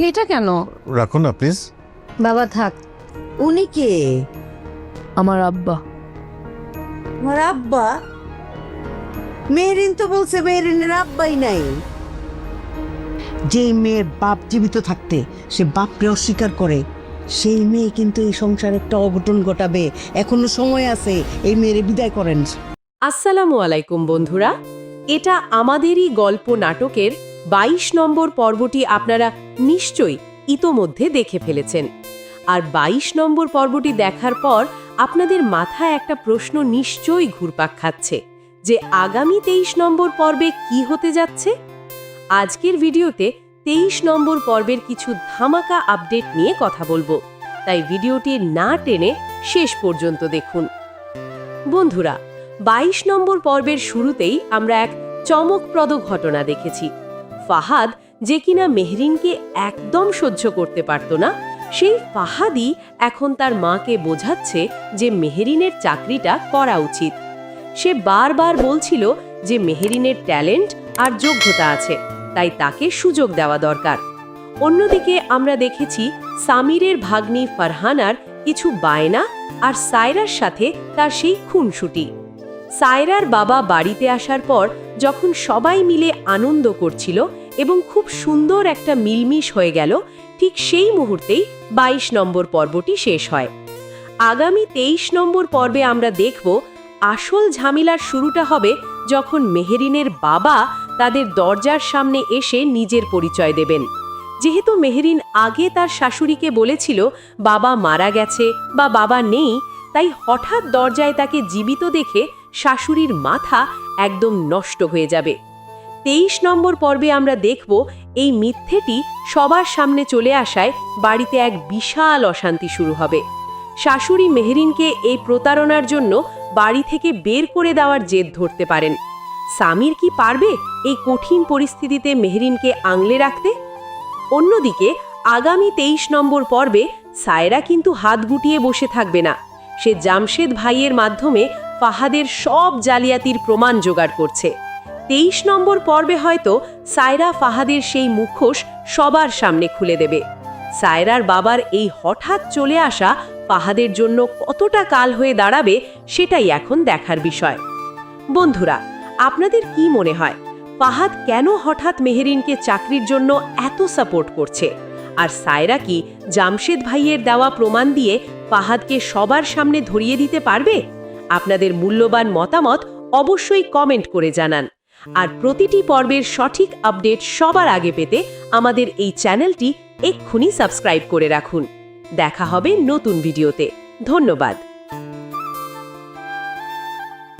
এটা কেন? রাখুন না প্লিজ। বাবা থাক। উনি কে? আমার আব্বা। আমার আব্বা? মেহরিন তো বলছে মেহরিনের আব্বাই নাই। যে মেয়ের বাপ জীবিত থাকতে সে বাপকে অস্বীকার করে, সেই মেয়ে কিন্তু এই সংসারে একটা অঘটন ঘটাবে। এখনো সময় আছে, এই মেয়েরে বিদায় করেন। আসসালামু আলাইকুম বন্ধুরা, এটা আমাদেরই গল্প নাটকের ২২ নম্বর পর্বটি আপনারা নিশ্চয়ই ইতোমধ্যে দেখে ফেলেছেন। আর ২২ নম্বর পর্বটি দেখার পর আপনাদের মাথায় একটা প্রশ্ন নিশ্চয়ই ঘুরপাক খাচ্ছে যে আগামী ২৩ নম্বর পর্বে কি হতে যাচ্ছে। আজকের ভিডিওতে ২৩ নম্বর পর্বের কিছু ধামাকা আপডেট নিয়ে কথা বলবো, তাই ভিডিওটি না টেনে শেষ পর্যন্ত দেখুন। বন্ধুরা, ২২ নম্বর পর্বের শুরুতেই আমরা এক চমকপ্রদ ঘটনা দেখেছি। ফাহাদ, যে কিনা মেহরিনকে একদম সহ্য করতে পারত না, সেই ফাহাদই এখন তার মাকে বোঝাচ্ছে যে মেহরিনের চাকরিটা করা উচিত। সে বারবার বলছিল যে মেহরিনের ট্যালেন্ট আর যোগ্যতা আছে, তাই তাকে সুযোগ দেওয়া দরকার। অন্যদিকে আমরা দেখেছি সামিরের ভাগ্নি ফারহানার কিছু বায়না আর সায়রার সাথে তার সেই খুনসুটি। সায়রার বাবা বাড়িতে আসার পর যখন সবাই মিলে আনন্দ করছিল এবং খুব সুন্দর একটা মিলমিশ হয়ে গেল, ঠিক সেই মুহূর্তেই ২২ নম্বর পর্বটি শেষ হয়। আগামী ২৩ নম্বর পর্বে আমরা দেখব আসল ঝামেলার শুরুটা হবে যখন মেহরিনের বাবা তাদের দরজার সামনে এসে নিজের পরিচয় দেবেন। যেহেতু মেহরিন আগে তার শাশুড়িকে বলেছিল বাবা মারা গেছে বা বাবা নেই, তাই হঠাৎ দরজায় তাকে জীবিত দেখে শাশুড়ির মাথা একদম নষ্ট হয়ে যাবে। ২৩ নম্বর পর্বে আমরা দেখব এই মিথ্যেটি সবার সামনে চলে আসায় বাড়িতে এক বিশাল অশান্তি শুরু হবে। শাশুড়ি মেহরিনকে এই প্রতারণার জন্য বাড়ি থেকে বের করে দেওয়ার জেদ ধরতে পারেন। সামির কি পারবে এই কঠিন পরিস্থিতিতে মেহরিনকে আগলে রাখতে? অন্যদিকে আগামী ২৩ নম্বর পর্বে সায়রা কিন্তু হাত গুটিয়ে বসে থাকবে না। সে জামশেদ ভাইয়ের মাধ্যমে ফাহাদের সব জালিয়াতির প্রমাণ জোগাড় করছে। ২৩ নম্বর পর্বে হয়তো সায়রা ফাহাদের সেই মুখোশ সবার সামনে খুলে দেবে। সায়রার বাবার এই হঠাৎ চলে আসা ফাহাদের জন্য কতটা কাল হয়ে দাঁড়াবে সেটাই এখন দেখার বিষয়। বন্ধুরা, আপনাদের কি মনে হয় ফাহাদ কেন হঠাৎ মেহরিনকে চাকরির জন্য এত সাপোর্ট করছে? আর সায়রা কি জামশেদ ভাইয়ের দেওয়া প্রমাণ দিয়ে ফাহাদকে সবার সামনে ধরিয়ে দিতে পারবে? আপনাদের মূল্যবান মতামত অবশ্যই কমেন্ট করে জানান। আর প্রতিটি পর্বের সঠিক আপডেট সবার আগে পেতে আমাদের এই চ্যানেলটি এক্ষুনি সাবস্ক্রাইব করে রাখুন। দেখা হবে নতুন ভিডিওতে। ধন্যবাদ।